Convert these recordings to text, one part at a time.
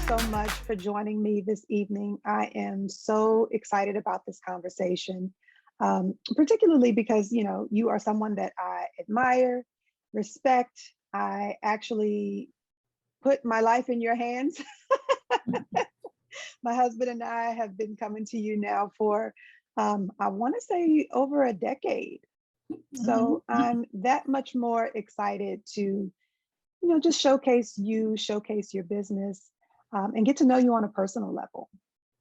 so much for joining me this evening. I am so excited about this conversation, particularly because, you are someone that I admire, respect. I actually put my life in your hands. My husband and I have been coming to you now for, I want to say, over a decade. So Mhm. I'm that much more excited to just showcase you, showcase your business, and get to know you on a personal level.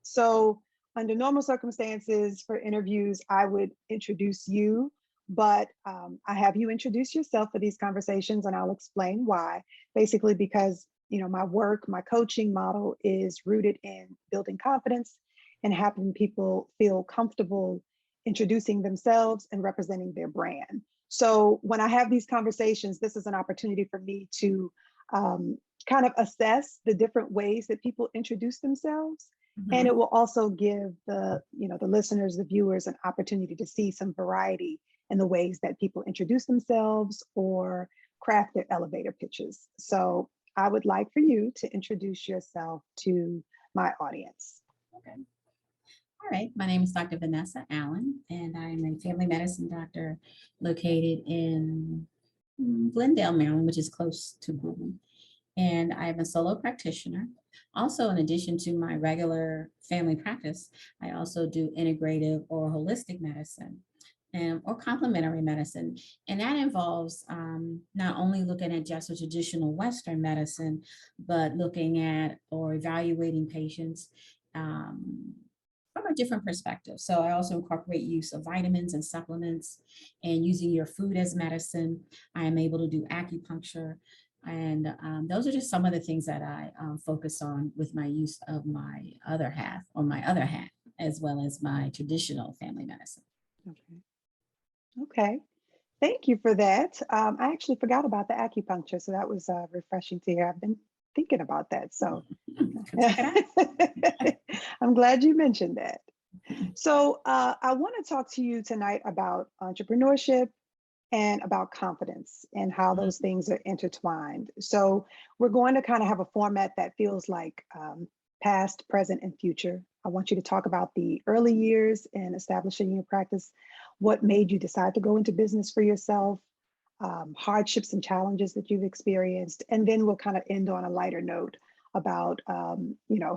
So, under normal circumstances for interviews, I would introduce you, but I have you introduce yourself for these conversations, and I'll explain why. Basically, because my work, my coaching model is rooted in building confidence and having people feel comfortable introducing themselves and representing their brand. So when I have these conversations, this is an opportunity for me to um, kind of assess the different ways that people introduce themselves. And it Mhm. will also give the listeners, the viewers, an opportunity to see some variety in the ways that people introduce themselves or craft their elevator pitches. So I would like for you to introduce yourself to my audience. Okay. All right. My name is Dr. Vanessa Allen, and I'm a family medicine doctor located in Glendale, Maryland, which is close to Boone. And I'm a solo practitioner. Also, in addition to my regular family practice, I also do integrative or holistic medicine. Or complementary medicine. And that involves not only looking at just a traditional Western medicine, but looking at or evaluating patients from a different perspective. So I also incorporate use of vitamins and supplements and using your food as medicine. I am able to do acupuncture. And those are just some of the things that I focus on with my use of my other half or my other hat, as well as my traditional family medicine. Okay. Okay. Thank you for that. I actually forgot about the acupuncture, so that was refreshing to hear. I've been thinking about that, so Come check it out. I'm glad you mentioned that. So I want to talk to you tonight about entrepreneurship and about confidence and how those things are intertwined. So we're going to kind of have a format that feels like past, present, and future. I want you to talk about the early years in establishing your practice, what made you decide to go into business for yourself, hardships and challenges that you've experienced, and then we'll kind of end on a lighter note about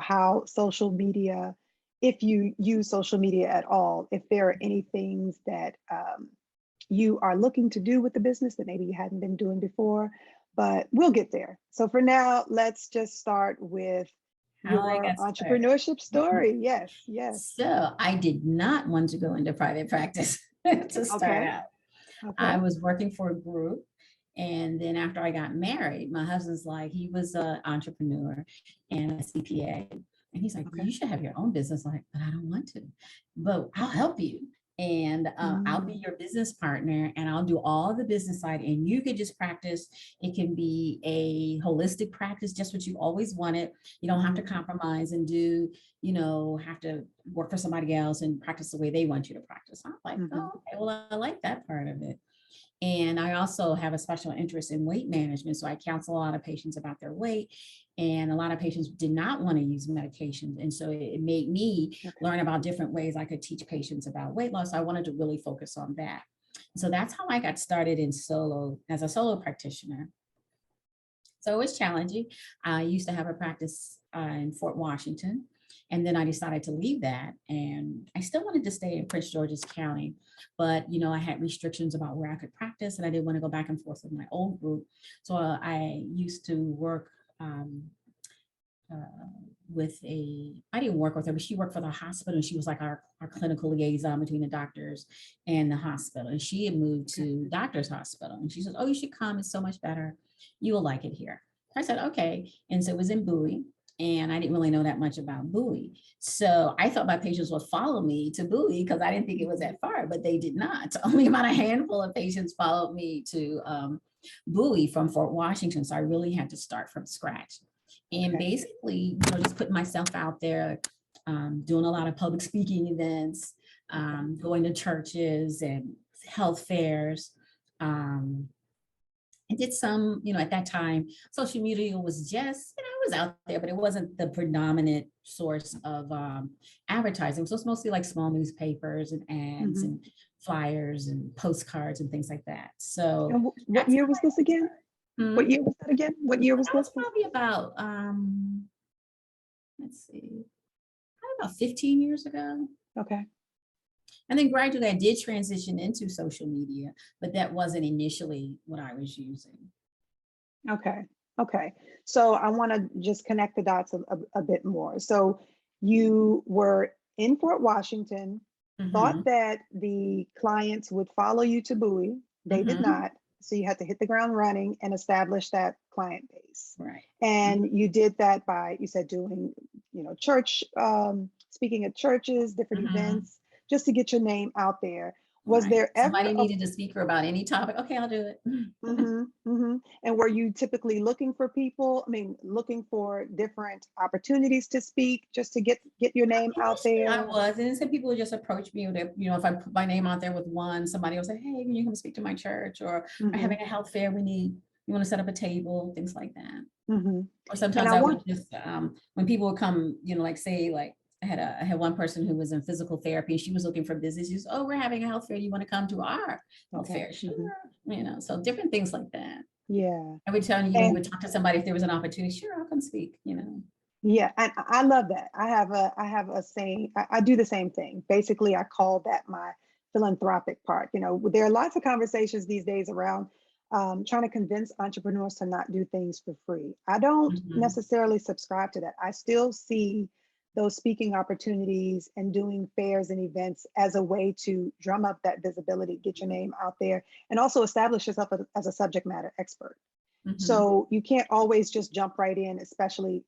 how social media, if you use social media at all, if there are any things that you are looking to do with the business that maybe you hadn't been doing before, but we'll get there. So for now, let's just start with How I your got started. entrepreneurship story. Yes, yes. So I did not want to go into private practice to start Okay, out. I okay, was working for a group. And then after I got married, my husband's like, he was an entrepreneur and a CPA. And he's like, okay. you should have your own business. I'm like, but I don't want to, but I'll help you. And I'll be Mm, your business partner and I'll do all the business side. And you could just practice. It can be a holistic practice, just what you always wanted. You don't have to mm, compromise and do, have to work for somebody else and practice the way they want you to practice. I'm like, mhm. oh, okay, well, I like that part of it. And I also have a special interest in weight management. So I counsel a lot of patients about their weight. And a lot of patients did not want to use medications. And so it made me Okay. learn about different ways I could teach patients about weight loss. So I wanted to really focus on that. So that's how I got started in solo as a solo practitioner. So it was challenging. I used to have a practice in Fort Washington, and then I decided to leave that. And I still wanted to stay in Prince George's County, but I had restrictions about where I could practice, and I didn't want to go back and forth with my old group. So I used to work. Uh, with I didn't work with her, but she worked for the hospital and she was like our clinical liaison between the doctors and the hospital. And she had moved Okay. to Doctor's Hospital and she said, oh, you should come. It's so much better. You will like it here. I said, okay. And so it was in Bowie. And I didn't really know that much about Bowie. So I thought my patients would follow me to Bowie because I didn't think it was that far, but they did not. Only about a handful of patients followed me to Bowie from Fort Washington. So I really had to start from scratch. And Okay. basically, just putting myself out there, doing a lot of public speaking events, Okay. going to churches and health fairs. I did some, at that time, social media was just, it was out there, but it wasn't the predominant source of advertising. So it's mostly like small newspapers and ads Mhm. and flyers and postcards and things like that. So And what that's year how was I this got again? started. Hmm? What year was that again? What year was That was this? probably about let's see, probably about 15 years ago. Okay. And then gradually I did transition into social media, but that wasn't initially what I was using. Okay. Okay. So I want to just connect the dots a bit more. So you were in Fort Washington, thought Hmm. that the clients would follow you to Bowie. They did Hmm. not. So you had to hit the ground running and establish that client base. Right. And you did that by, you said, doing, church, speaking at churches, different Hmm. events, just to get your name out there. Was Right. there ever Somebody a needed a speaker about any topic. Okay, I'll do it. Mhm, mhm. And were you typically looking for people? I mean, looking for different opportunities to speak just to get your name out Initially, I there? was, and some people would just approach me, or they, if I put my name out there with one, somebody will say, "Hey, can you come speak to my church?" Or we're Mhm, having a health fair. You want to set up a table, things like that. mhm. Or And sometimes I I would want just when people would come, like say like I had one person who was in physical therapy. She was looking for business. She was, oh, we're having a health fair. You want to come to our health okay. fair? Sure. Mhm. So different things like that. Yeah. I would tell you, you And would talk to somebody if there was an opportunity. Sure, I'll come speak. yeah, and I love that. I have a saying. I do the same thing. Basically, I call that my philanthropic part. There are lots of conversations these days around trying to convince entrepreneurs to not do things for free. I don't Mhm. necessarily subscribe to that. I still see those speaking opportunities and doing fairs and events as a way to drum up that visibility, get your name out there, and also establish yourself as a subject matter expert. Mhm. So you can't always just jump right in, especially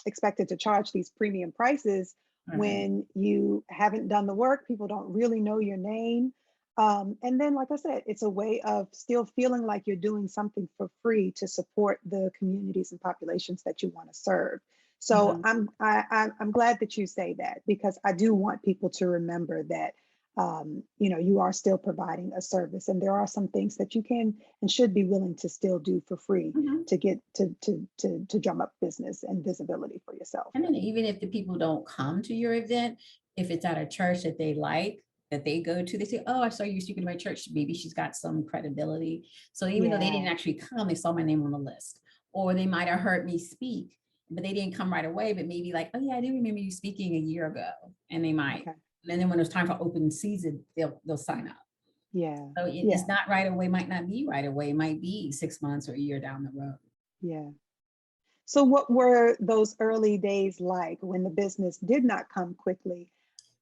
expected to charge these premium prices All right. when you haven't done the work. People don't really know your name. And then, like I said, it's a way of still feeling like you're doing something for free to support the communities and populations that you want to serve. So Mhm. I'm glad that you say that, because I do want people to remember that you are still providing a service, and there are some things that you can and should be willing to still do for free Mhm. to get to drum up business and visibility for yourself. And then even if the people don't come to your event, if it's at a church that they like, that they go to, they say, "Oh, I saw you speaking to my church. Maybe she's got some credibility." So even though they didn't Yeah. actually come, they saw my name on the list, or they might have heard me speak, but they didn't come right away. But maybe like, "Oh yeah, I do remember you speaking a year ago," and they might. Okay. And then when it's time for open season, they'll sign up. Yeah. So it's Yeah. not right away. Might not be right away. It might be 6 months or a year down the road. Yeah. So what were those early days like when the business did not come quickly?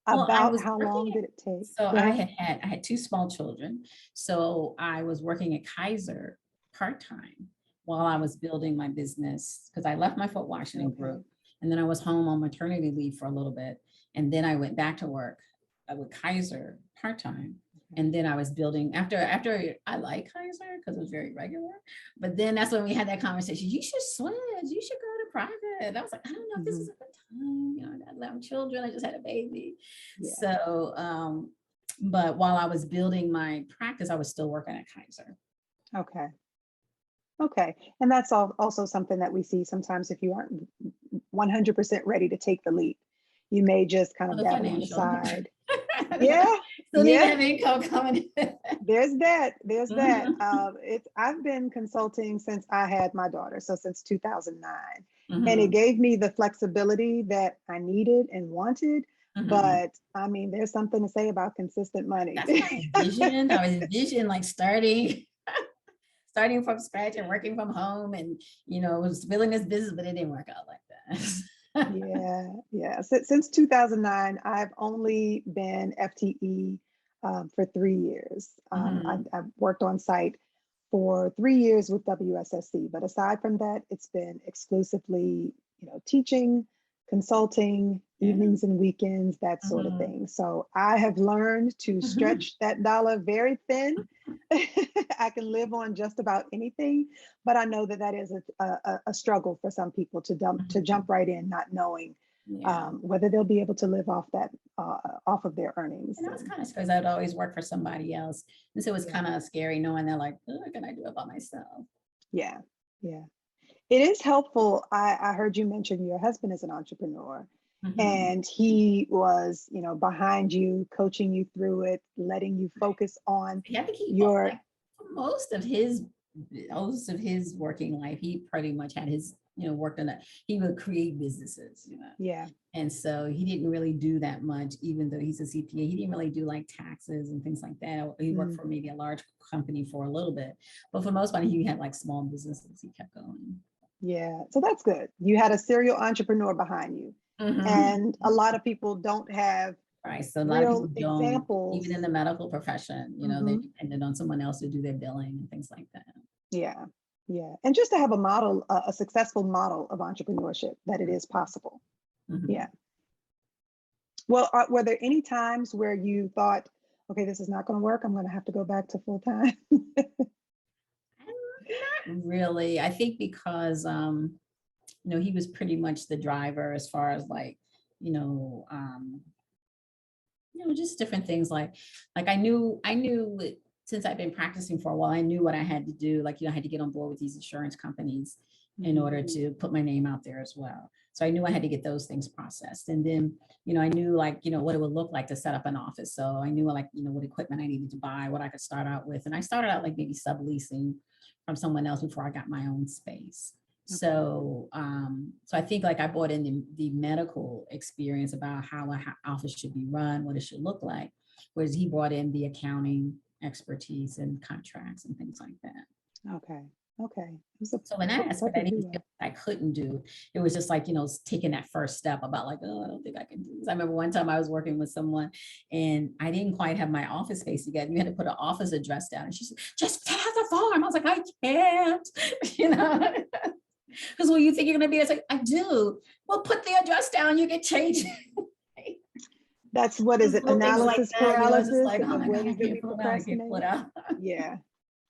Well, I About was how working long at, did it take? so Go ahead. I had two small children. So I was working at Kaiser part-time while I Okay. was building my business, because I left my Fort Washington Okay. group and then I was home on maternity leave for a little bit. And then I went back to work with Kaiser part-time. Okay. And then I was building after I like Kaiser because it was very regular. But then that's when we had that conversation. You should switch. You should go to private. And I was like, I don't know if this Hmm. is a good time. I got 11 children. I just had a baby. Yeah. So, but while I was building my practice, I was still working at Kaiser. Okay. Okay. And that's also something that we see sometimes. If you aren't 100% ready to take the leap, you may just kind For of the dabble on the financial. side. Yeah. Still need to Yeah. have income coming in. There's that. There's that. Mhm. I've been consulting since I had my daughter, so since 2009, and it Mhm. gave me the flexibility that I needed and wanted. Mhm. But I mean, there's something to say about consistent money. That's what I envisioned. I was envisioning like starting from scratch and working from home, and was building this business, but it didn't work out like that. Yeah, yeah. Since 2009, I've only been FTE for 3 years. Mhm. I've worked on site for 3 years with WSSC, but aside from that, it's been exclusively, teaching, consulting, Yeah. evenings and weekends, that sort of Mhm. thing. So I have learned to Mhm. stretch that dollar very thin. I can live on just about anything, but I know that that is a struggle for some people to jump Mhm. right in, not knowing Yeah. whether they'll be able to live off that off of their earnings. And I was And kind of because I'd always work for somebody else. And so it was yeah, kind of scary knowing they're like, oh, can I do it by myself? yeah, yeah. It is helpful. I heard you mention your husband is an entrepreneur Mhm. and he was, behind you, coaching you through it, letting you focus on He had to keep your, like for most of his working life, he pretty much had his, worked on that. He would create businesses, yeah. And so he didn't really do that much, even though he's a CPA. He didn't really do like taxes and things like that. He worked Mm, for maybe a large company for a little bit, but for the most part, he had like small businesses he kept going. yeah. So that's good. You had a serial entrepreneur behind you. Mhm. And a lot of people don't have Right. So a lot of people real don't, even examples. in the medical profession, they're Hmm. dependent on someone else to do their billing and things like that. Yeah. Yeah. And just to have a model, a successful model of entrepreneurship, that it is possible. Yeah. Mhm. Well, were there any times where you thought, okay, this is not going to work. I'm going to have to go back to full time? Not really. I think because he was pretty much the driver as far as like, you know, um, just different things like I knew since I've been practicing for a while, I knew what I had to do. Like, I had to get on board with these insurance companies in Mhm. order to put my name out there as well. So I knew I had to get those things processed. And then, I knew like, what it would look like to set up an office. So I knew like, what equipment I needed to buy, what I could start out with. And I started out like maybe subleasing from someone else before I got my own space. Okay. So I think like I brought in the medical experience about how an office should be run, what it should look like, whereas he brought in the accounting expertise and contracts and things like that. Okay. Okay. It was a So in that aspect, I didn't perfectly feel well. like I couldn't do. It was just like, taking that first step about like, oh, I don't think I can do this. I remember one time I was working with someone and I didn't quite have my office space together. You had to put an office address down. And she said, just have the form. I was like, I can't, you know. Because when you think you're going to be, it's like, I do. Well, put the address down, you can change it. That's what is Just it? little things like Analysis that, it's just paralysis like, oh of my where God, we I really can't pull it out, I can't pull it procrastinate. out. Yeah.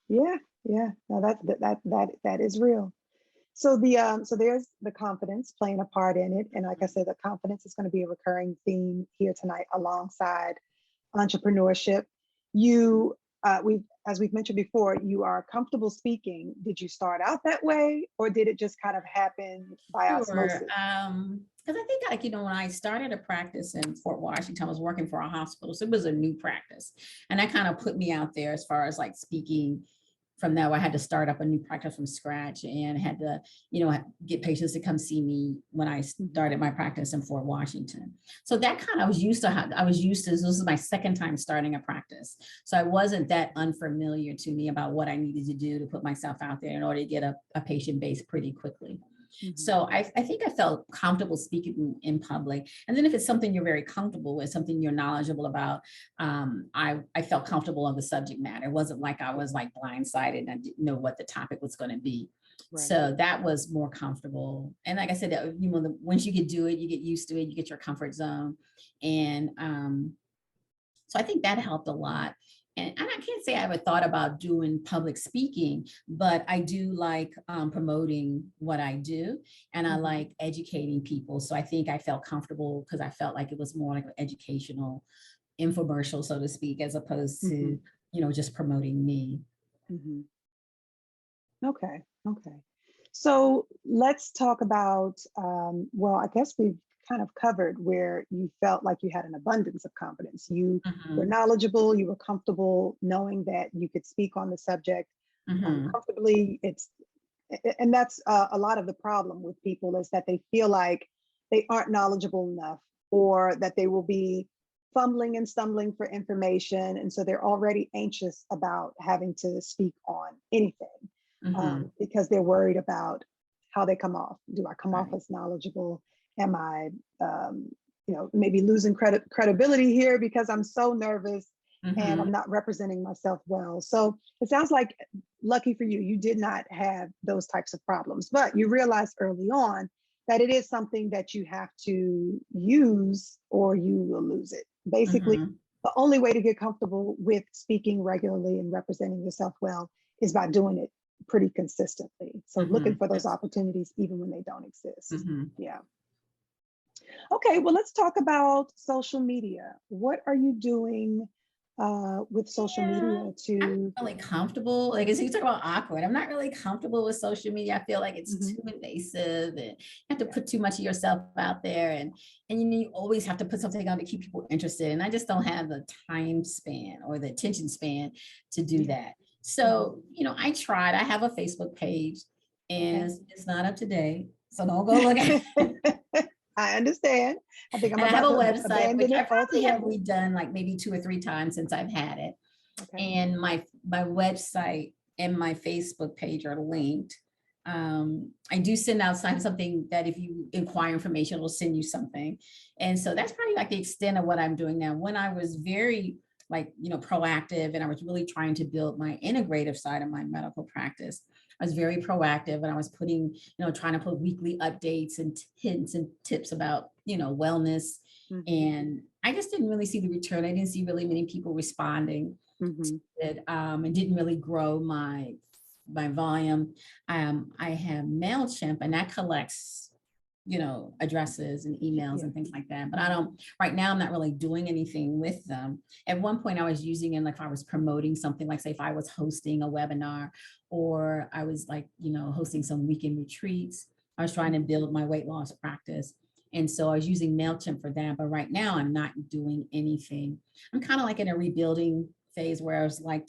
Yeah. Yeah. No, that is real. So there's the confidence playing a part in it. And like I said, the confidence is going to be a recurring theme here tonight alongside entrepreneurship. You we as we've mentioned before, you are comfortable speaking. Did you start out that way or did it just kind of happen by Sure. osmosis? Because I think like, when I started a practice in Fort Washington, I was working for a hospital. So it was a new practice. And that kind of put me out there as far as like speaking. From there, I had to start up a new practice from scratch and had to, get patients to come see me when I Mhm. started my practice in Fort Washington. So that kind of, I was used to this was my second time starting a practice. So I wasn't that unfamiliar to me about what I needed to do to put myself out there in order to get a patient base pretty quickly. Mhm. So I think I felt comfortable speaking in public. And then if it's something you're very comfortable with, something you're knowledgeable about, I felt comfortable on the subject matter. It wasn't like I was like blindsided and I didn't know what the topic was going to be. Right. So that was more comfortable. And like I said, once you get do it, you get used to it, you get your comfort zone. And so I think that helped a lot. And I can't say I ever thought about doing public speaking, but I do like promoting what I do and I Mhm. like educating people. So I think I felt comfortable because I felt like it was more like an educational infomercial, so to speak, as opposed to, Mhm. just promoting me. Mhm. Okay. Okay. So let's talk about, well, I guess we've kind of covered where you felt like you had an abundance of confidence. You were Mhm, knowledgeable, you were comfortable knowing that you could speak on the subject mhm, comfortably. And that's a lot of the problem with people is that they feel like they aren't knowledgeable enough or that they will be fumbling and stumbling for information. And so they're already anxious about having to speak on anything mhm. because they're worried about how they come off. Do I come off Right. as knowledgeable? Am I, um, maybe losing credibility here because I'm so nervous and I'm Mhm. not representing myself well. So it sounds like, lucky for you, you did not have those types of problems, but you realized early on that it is something that you have to use or you will lose it. Basically, Mhm. the only way to get comfortable with speaking regularly and representing yourself well is by doing it pretty consistently. So looking Mhm. for those Absolutely. opportunities even when they don't exist. Mhm. Yeah. Okay, well, let's talk about social media. What are you doing with social Yeah, media I'm to? not really comfortable. Like, as you talk about awkward, I'm not really comfortable with social media. I feel like it's Mhm. too invasive and you have to Yeah. put too much of yourself out there. And you always have to put something on to keep people interested. And I just don't have the time span or the attention span to do Yeah. that. So, I tried. I have a Facebook page and Okay. it's not up to date. So don't go look at it. I understand. I think I'm And I have about a to website, abandon which I it probably have altogether. redone like maybe 2 or 3 times since I've had it. Okay. And my website and my Facebook page are linked. I do send out something that if you inquire information, it'll send you something. And so that's probably like the extent of what I'm doing now. When I was very proactive and I was really trying to build my integrative side of my medical practice, I was very proactive and I was trying to put weekly updates and hints and tips about, wellness. Mhm. And I just didn't really see the return. I didn't see really many people responding Mhm. it. It didn't really grow my volume. I have MailChimp and that collects, addresses and emails Yeah. and things like that. But I don't, right now, I'm not really doing anything with them. At one point I was using it, like if I was promoting something, like say if I was hosting a webinar or I was hosting some weekend retreats, I was trying to build my weight loss practice. And so I was using MailChimp for that. But right now I'm not doing anything. I'm kind of like in a rebuilding phase where I was like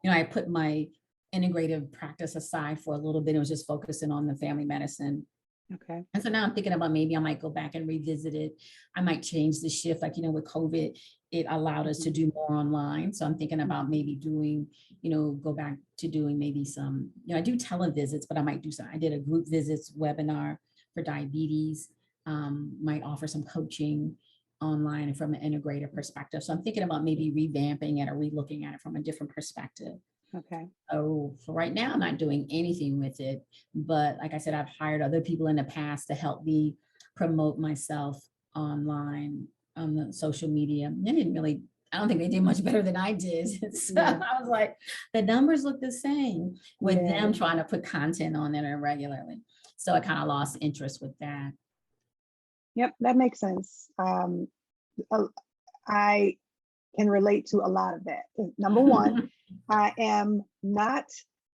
I put my integrative practice aside for a little bit. It was just focusing on the family medicine. Okay. And so now I'm thinking about maybe I might go back and revisit it. I might change the shift. Like, with COVID, it allowed us to Mhm. do more online. So I'm thinking about Mhm. maybe doing, go back to doing maybe some, I do televisits, but I might do some. I did a group visits webinar for diabetes, might offer some coaching online from an integrative perspective. So I'm thinking about maybe revamping it or relooking at it from a different perspective. Okay. So for right now, I'm not doing anything with it. But like I said, I've hired other people in the past to help me promote myself online on the social media. I don't think they did much better than I did. So Yeah. I was like, the numbers look the same with Yeah. them trying to put content on there regularly. So I kind of lost interest with that. Yep. That makes sense. Uh, I can relate to a lot of that. Number one, I am not,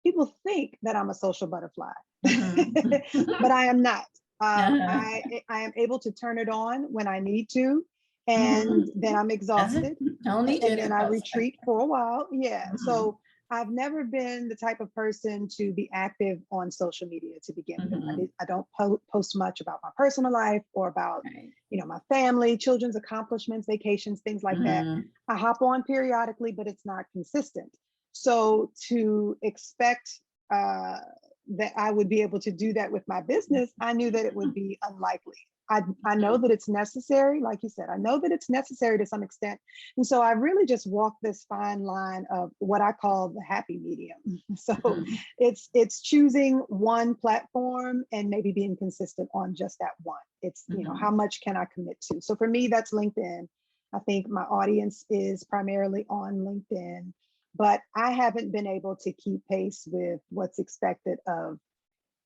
people think that I'm a social butterfly, Mhm. but I am not. Uh-huh. I am able to turn it on when I need to, and then Mhm. I'm exhausted, Don't need you and to then I post. retreat for a while. Yeah. Mhm. So I've never been the type of person to be active on social media to begin with. Mhm. I don't post much about my personal life or about, Right. my family, children's accomplishments, vacations, things like that. Mhm. I hop on periodically, but it's not consistent. So to expect that I would be able to do that with my business, I knew that it would be unlikely. I know that it's necessary, like you said, I know that it's necessary to some extent. And so I really just walk this fine line of what I call the happy medium. So Mhm. it's choosing one platform and maybe being consistent on just that one. It's, how Mhm. much can I commit to? So for me, that's LinkedIn. I think my audience is primarily on LinkedIn, but I haven't been able to keep pace with what's expected of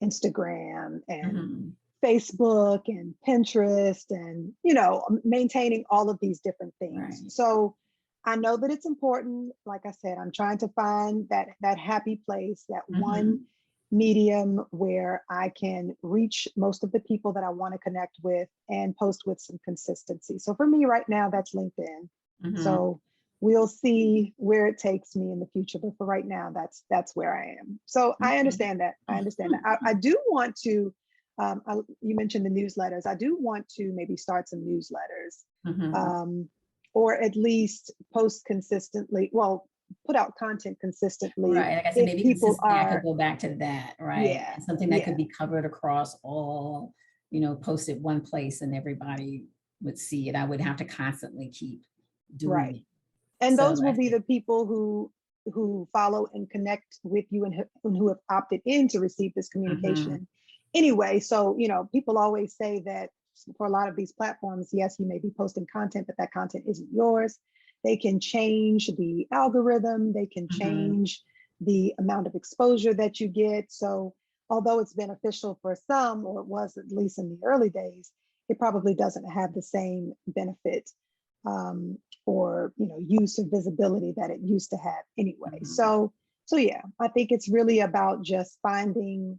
Instagram and Mhm. Facebook and Pinterest and, maintaining all of these different things. Right. So I know that it's important. Like I said, I'm trying to find that happy place, that one Mhm. medium where I can reach most of the people that I want to connect with and post with some consistency. So for me right now, that's LinkedIn. Mhm. So we'll see where it takes me in the future. But for right now, that's where I am. So I Okay. understand that. I understand that. I do want to, you mentioned the newsletters. I do want to maybe start some newsletters, Mhm. um, or at least post consistently. Well, put out content consistently Right. Like I said, if maybe people consistently, I could are, go back to that, right? yeah, And something that could yeah, be covered across all, posted one place and everybody would see it. I would have to constantly keep doing right. it. And So those will I be think, the people who follow and connect with you and who have opted in to receive this mhm. communication anyway. So, people always say that for a lot of these platforms, yes, you may be posting content, but that content isn't yours. They can change the algorithm, they can Mhm. change the amount of exposure that you get. So although it's beneficial for some, or it was at least in the early days, it probably doesn't have the same benefit or use of visibility that it used to have anyway. Mhm. So yeah, I think it's really about just finding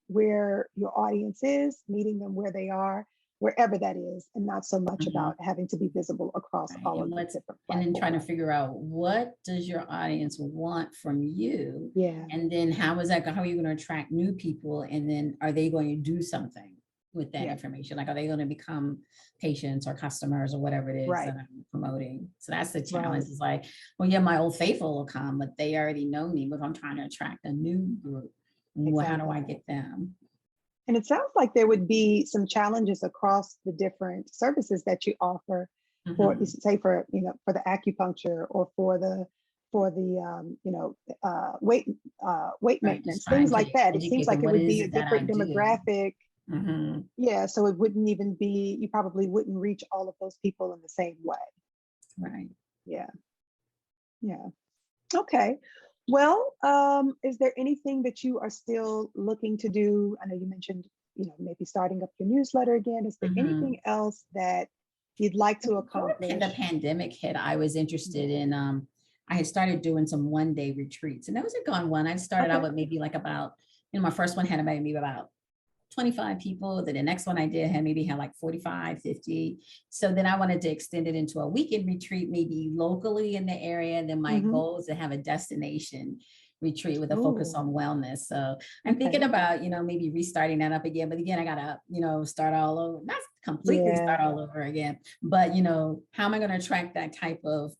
where your audience is, meeting them where they are, wherever that is, and not so much Mhm. about having to be visible across Right. all of the different And then trying to platforms. figure out what does your audience want from you? Yeah, And then how are you going to attract new people? And then are they going to do something with that yeah, information? Like, are they going to become patients or customers or whatever it is right, that I'm promoting? So that's the challenge. right, Is like, well, yeah, my old faithful will come, but they already know me, but I'm trying to attract a new group. Well, how do I exactly. get them? And it sounds like there would be some challenges across the different services that you offer for, Mhm. say, for for the acupuncture or for the weight Right. Just maintenance, trying things to like that. It seems educate them. like it What would is be a it that I different do? demographic. Mhm. Yeah, so it wouldn't even be, you probably wouldn't reach all of those people in the same way. Right. Yeah, yeah. Okay. Well, is there anything that you are still looking to do? I know you mentioned, maybe starting up your newsletter again. Is there Mhm. anything else that you'd like to Before the accomplish? pandemic hit, I was interested Yeah. in, I had started doing some 1-day retreats, and that was a gone one. I started out Okay. with maybe like about, my first one had maybe about 25 people. Then the next one I did had like 45, 50. So then I wanted to extend it into a weekend retreat, maybe locally in the area. And then my Mm-hmm. goal is to have a destination retreat with a focus Oh, on wellness. So I'm thinking okay. about, maybe restarting that up again. But again, I gotta, start all over, not completely Yeah. start all over again, but how am I going to attract that type of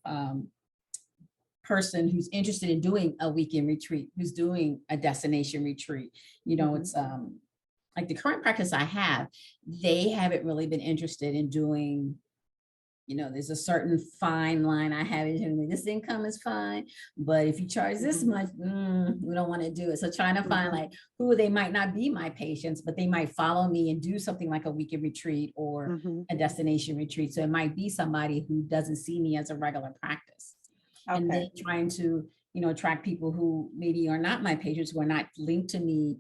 person who's interested in doing a weekend retreat, who's doing a destination retreat? Hmm. It's like the current practice I have, they haven't really been interested in doing, there's a certain fine line I have in telling me this income is fine, but if you charge this Hmm. much, we don't want to do it. So trying to find Hmm. like who they might not be my patients, but they might follow me and do something like a weekend retreat or Hmm. a destination retreat. So it might be somebody who doesn't see me as a regular practice. And then Okay. trying to, attract people who maybe are not my patients, who are not linked to me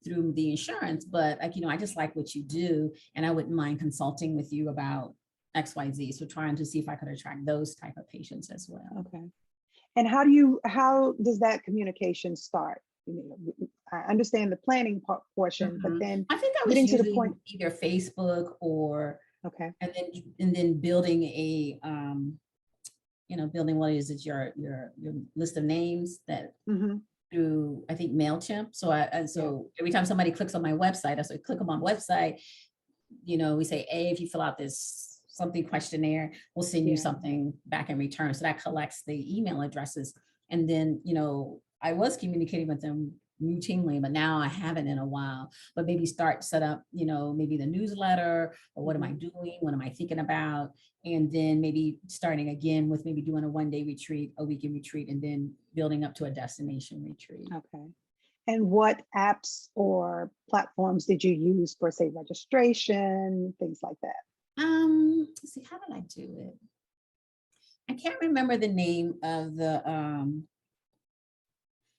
through the insurance, but like, I just like what you do, and I wouldn't mind consulting with you about XYZ. So trying to see if I could attract those type of patients as well. Okay. And how does that communication start? I understand the planning portion, but Mhm. then I think I was getting to the point. using either Facebook or, Okay. and then building building what is it, your list of names that Hmm. through, I think, MailChimp. So Yeah. so every time somebody clicks on my website, I say, click on my website, we say, hey, if you fill out this something questionnaire, we'll send you Yeah. something back in return. So that collects the email addresses. And then, I was communicating with them routinely, but now I haven't in a while. But maybe set up, maybe the newsletter, or what am I Hmm. doing? What am I thinking about? And then maybe starting again with maybe doing a 1-day retreat, a weekend retreat, and then building up to a destination retreat. Okay. And what apps or platforms did you use for, say, registration, things like that? Let's see, how did I do it? I can't remember the name of the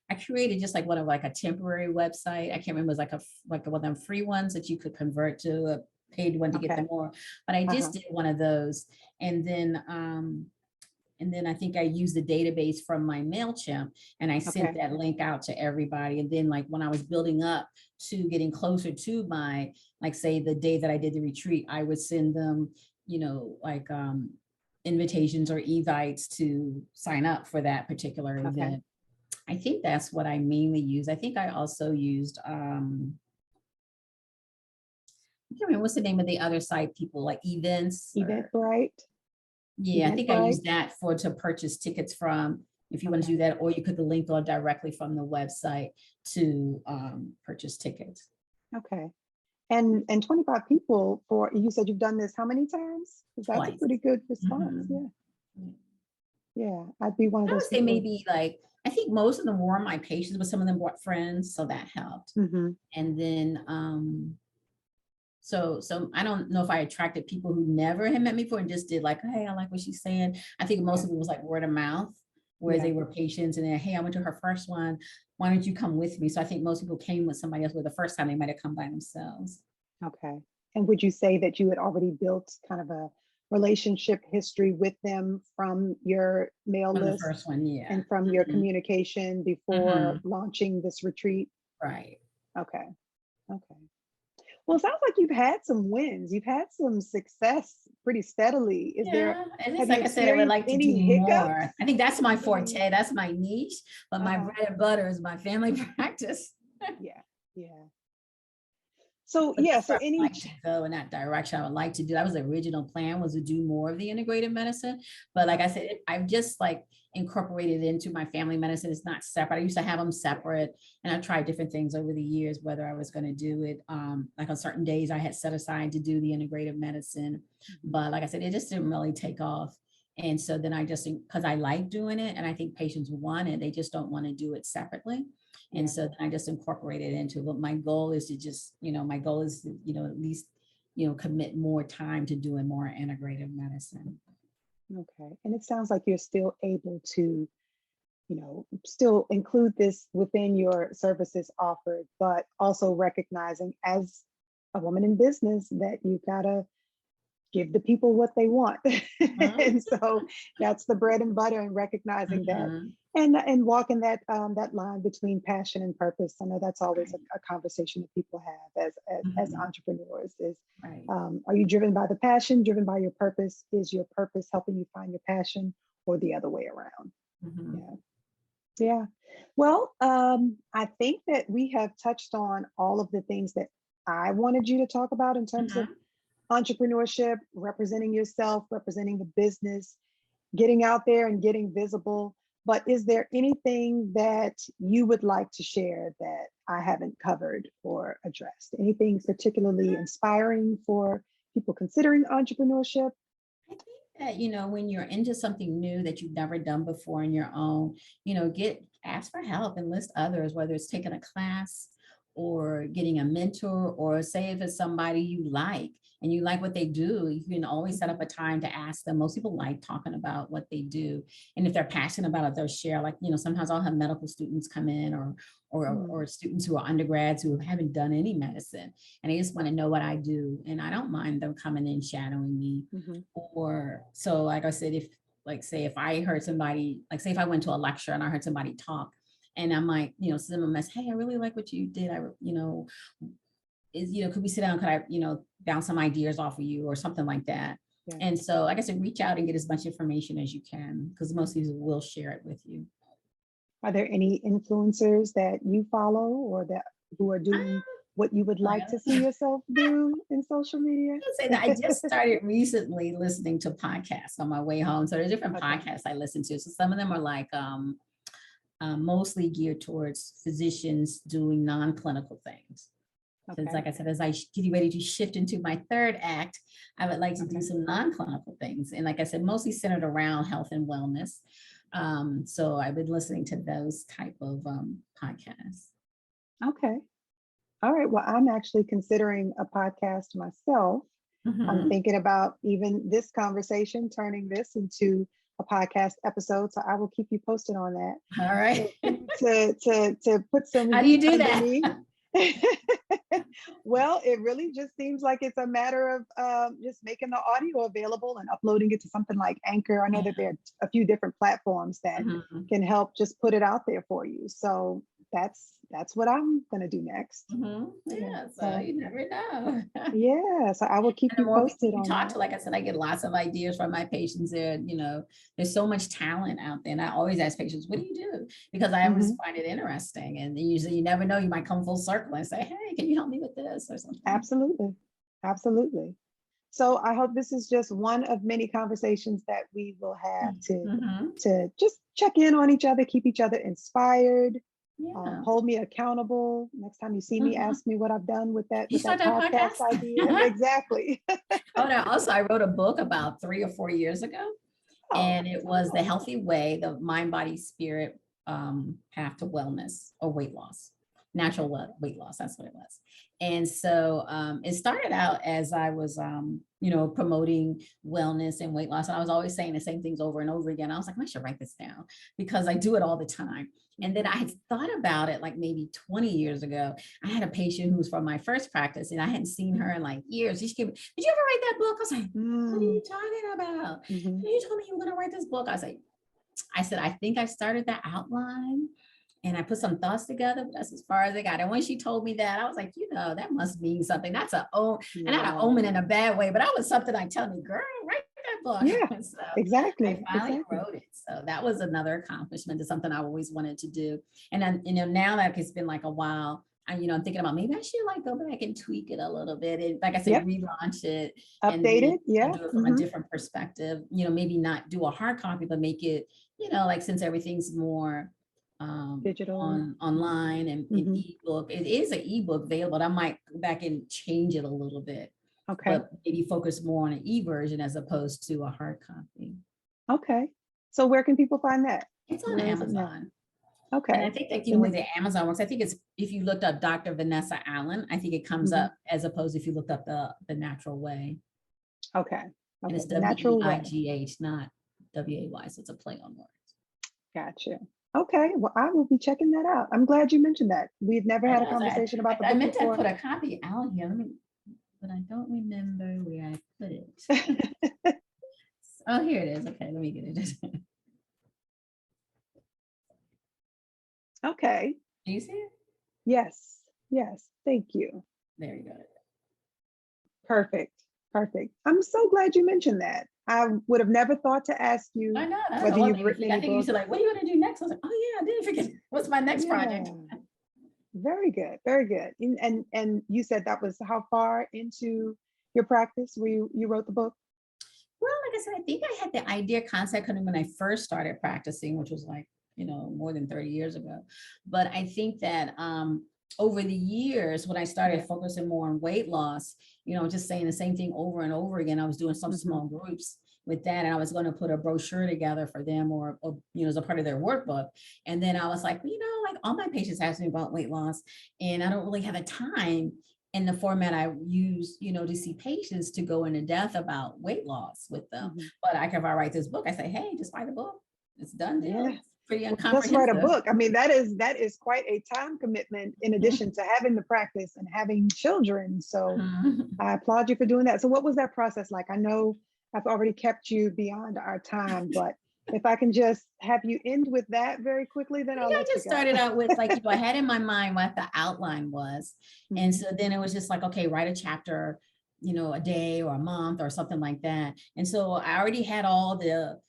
I created just like one of like a temporary website. I can't remember, it was like like one of them free ones that you could convert to a paid one to get Okay. them more. But I Uh-huh. just did one of those. And then I think I used the database from my MailChimp, and I sent Okay. that link out to everybody. And then like when I was building up to getting closer to my, like say the day that I did the retreat, I would send them, like invitations or evites to sign up for that particular Okay. event. I think that's what I mainly use. I think I also used I can't remember what's the name of the other site, people like events, or Eventbrite. yeah, I think I Eventbrite. used that to purchase tickets from, if you want to do Okay. that, or you put the link on directly from the website to purchase tickets. Okay. And 25 people, for you said you've done this how many times? Because that's a Twice. pretty good response. Mhm. Yeah. Yeah. I'd be one of I those would say people. maybe like, I think most of them were my patients, but some of them brought friends, so that helped. Hmm. And then so I don't know if I attracted people who never had met me before and just did like, hey, I like what she's saying. I think most Yeah. of it was like word of mouth, whereas Yeah. they were patients, and then, hey, I went to her first one. Why don't you come with me? So I think most people came with somebody else, where the first time they might have come by themselves. Okay. And would you say that you had already built kind of relationship history with them from your mail From the list first one, yeah. and from your communication before launching this retreat? Right. Okay. Okay. Well, it sounds like you've had some wins. You've had some success pretty steadily. Yeah, and it's Have you like I said, I would experienced like to do any more. hiccups? I think that's my Any, forte. That's my niche. But my uh-huh. bread and butter is my family practice. Yeah. Yeah. So But yeah, that's so where I would like to go in that direction. I would like to do. That was the original plan, was to do more of the integrative medicine. But like I said, I've just like incorporated it into my family medicine. It's not separate. I used to have them separate, and I tried different things over the years, whether I was going to do it like on certain days I had set aside to do the integrative medicine. But like I said, it just didn't really take off. And so then I just, because I like doing it, and I think patients want it, they just don't want to do it separately. And so then I just incorporated it into it. But my goal is to just, my goal is to, at least, commit more time to doing more integrative medicine. Okay. And it sounds like you're still able to, still include this within your services offered, but also recognizing as a woman in business that you gotta give the people what they want. And so that's the bread and butter, and recognizing that and walking that line between passion and purpose. I know that's always a conversation that people have as entrepreneurs is, Right. are you driven by the passion, driven by your purpose? Is your purpose helping you find your passion, or the other way around? Yeah. Yeah. Well, I think that we have touched on all of the things that I wanted you to talk about in terms of entrepreneurship, representing yourself, representing the business, getting out there and getting visible. But is there anything that you would like to share that I haven't covered or addressed? Anything particularly inspiring for people considering entrepreneurship? I think that, when you're into something new that you've never done before on your own, ask for help, enlist others, whether it's taking a class or getting a mentor, or say if it's somebody you like and you like what they do, you can always set up a time to ask them. Most people like talking about what they do. And if they're passionate about it, they'll share. Like, sometimes I'll have medical students come in, or students who are undergrads who haven't done any medicine, and they just want to know what I do. And I don't mind them coming in shadowing me. Or so, like I said, say if I heard somebody, like say if I went to a lecture and I heard somebody talk, and I might, send them a message, hey, I really like what you did. Could we sit down? Could I, bounce some ideas off of you or something like that? Yeah. And so, like I said, reach out and get as much information as you can, because most people will share it with you. Are there any influencers that you follow, or that who are doing what you would like to see yourself do in social media? I say that I just started recently listening to podcasts on my way home. So there's different podcasts I listen to. So some of them are like, mostly geared towards physicians doing non-clinical things. Because like I said, as I get ready to shift into my third act, I would like to do some non-clinical things. And like I said, mostly centered around health and wellness. So I've been listening to those type of podcasts. Okay. All right. Well, I'm actually considering a podcast myself. I'm thinking about even this conversation, turning this into a podcast episode. So I will keep you posted on that. All right. To put some. How do you do that? Well, it really just seems like it's a matter of just making the audio available and uploading it to something like Anchor. I know that there are a few different platforms that can help just put it out there for you. So that's what I'm going to do next. Yeah, so you never know. Yeah, so I will keep you posted on that. Like I said, I get lots of ideas from my patients there. There's so much talent out there. And I always ask patients, what do you do? Because I always find it interesting. And usually you never know, you might come full circle and say, hey, can you help me with this or something? Absolutely. Absolutely. So I hope this is just one of many conversations that we will have to just check in on each other, keep each other inspired. Hold me accountable. Next time you see me, ask me what I've done with that podcast idea. Exactly. Also, I wrote a book about 3 or 4 years ago, and it was The Healthy Way, the Mind, Body, Spirit Path to Wellness or Weight Loss. Natural weight loss, that's what it was. And so it started out as I was, promoting wellness and weight loss. And I was always saying the same things over and over again. I was like, I should write this down, because I do it all the time. And then I had thought about it like maybe 20 years ago. I had a patient who was from my first practice and I hadn't seen her in like years. She came, did you ever write that book? I was like, what are you talking about? Mm-hmm. You told me you were going to write this book. I said, I think I started the outline and I put some thoughts together, but that's as far as I got. And when she told me that, I was like, that must mean something. That's and not an omen in a bad way, but that was something like telling me, girl, write that book. Yeah, So exactly. I finally wrote it. So that was another accomplishment. It's something I always wanted to do. And then, now that it's been like a while, I'm thinking about maybe I should like go back and tweak it a little bit. And like I said, relaunch it. Update it. Yeah. Do it from a different perspective, maybe not do a hard copy, but make it, like since everything's more digital online and ebook, it is an ebook available. I might go back and change it a little bit. Okay. But maybe focus more on an e-version as opposed to a hard copy. Okay. So where can people find that? It's on Amazon. Okay. And I think that, the way that Amazon works, I think it's, if you looked up Dr. Vanessa Allen, I think it comes up as opposed if you looked up the natural way. Okay. And it's natural WEIGH, not WAY. So it's a play on words. Gotcha. Okay. Well, I will be checking that out. I'm glad you mentioned that. We've never had a conversation about the book. I meant before. to put a copy out here. But I don't remember where I put it. Oh, here it is. Okay, let me get it. Okay. Do you see it? Yes. Yes. Thank you. There you go. Perfect. Perfect. I'm so glad you mentioned that. I would have never thought to ask you whether you've written any I think you said like, what are you going to do next? I was like, oh yeah, I didn't forget. What's my next project? Very good. Very good. And you said that was how far into your practice where you wrote the book? Well, like I said, I think I had the idea concept coming when I first started practicing, which was like, more than 30 years ago. But I think that over the years, when I started focusing more on weight loss, just saying the same thing over and over again, I was doing some small groups with that. And I was going to put a brochure together for them or as a part of their workbook. And then I was like, like all my patients ask me about weight loss and I don't really have the time in the format I use, to see patients to go into depth about weight loss with them. But if I write this book, I say, hey, just write a book. It's done. Yeah. Pretty just write a book. I mean, that is quite a time commitment in addition to having the practice and having children. So I applaud you for doing that. So what was that process like? I know I've already kept you beyond our time, but if I can just have you end with that very quickly, then I just started out with like, I had in my mind what the outline was. And so then it was just like, okay, write a chapter, a day or a month or something like that. And so I already had all the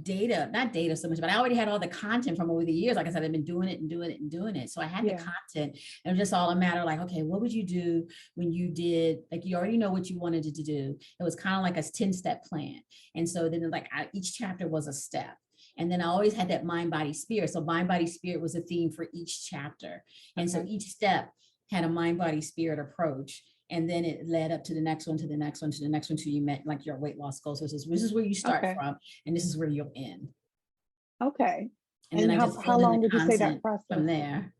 data, not data so much, but I already had all the content from over the years. Like I said, I've been doing it. So I had the content. It was just all a matter of like, okay, what would you do when you did, like, you already know what you wanted to do. It was kind of like a 10-step plan. And so then like each chapter was a step. And then I always had that mind, body, spirit. So mind, body, spirit was a theme for each chapter. And so each step had a mind, body, spirit approach. And then it led up to the next one, to the next one, to the next one, till you met like your weight loss goals. So this is where you start from, and this is where you'll end. Okay. And then how long would you say that process from there?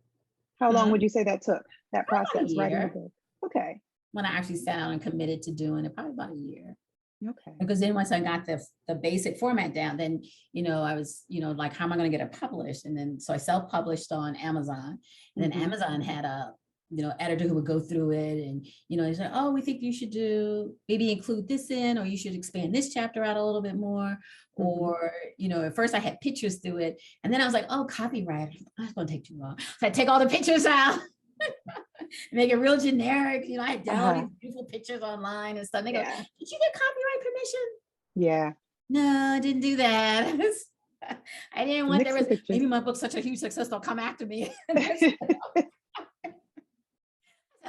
How long would you say that took? That process, writing the book? Okay. When I actually sat down and committed to doing it, probably about a year. Okay. Because then once I got the basic format down, then I was like, how am I going to get it published? And then so I self-published on Amazon, and then Amazon had a editor who would go through it and, they said, oh, we think you should maybe include this in, or you should expand this chapter out a little bit more. Or, at first I had pictures through it. And then I was like, oh, copyright, that's going to take too long. So I take all the pictures out, make it real generic. I had downloaded these beautiful pictures online and stuff. They go, did you get copyright permission? Yeah. No, I didn't do that. I didn't want maybe my book's such a huge success, they'll come after me.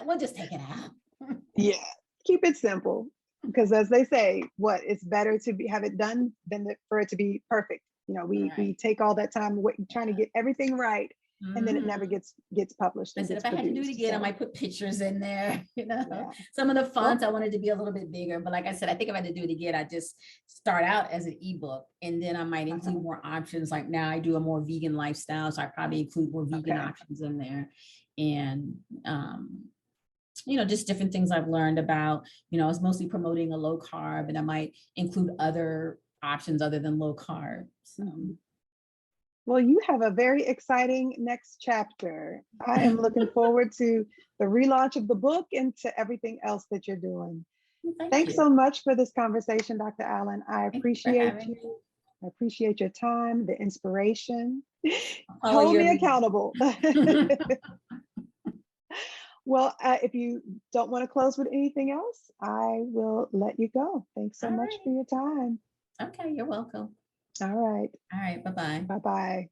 We'll just take it out. Yeah, keep it simple, because as they say, it's better to have it done than for it to be perfect. We take all that time trying to get everything right, and then it never gets published. I said, if I had to do it again, I might put pictures in there. Some of the fonts I wanted to be a little bit bigger, but like I said, I think if I had to do it again, I'd just start out as an ebook, and then I might include more options. Like now I do a more vegan lifestyle, so I probably include more vegan options in there, and just different things I've learned about, I was mostly promoting a low carb, and I might include other options other than low carb. So. Well, you have a very exciting next chapter. I am looking forward to the relaunch of the book and to everything else that you're doing. Thank Thanks you. so much for this conversation, Dr. Allen. I Thank you for appreciate having me. you. I appreciate your time, the inspiration. Follow Hold your me lead. accountable. Well, if you don't want to close with anything else, I will let you go. Thanks so All much right. for your time. Okay, you're welcome. All right. All right, bye-bye. Bye bye.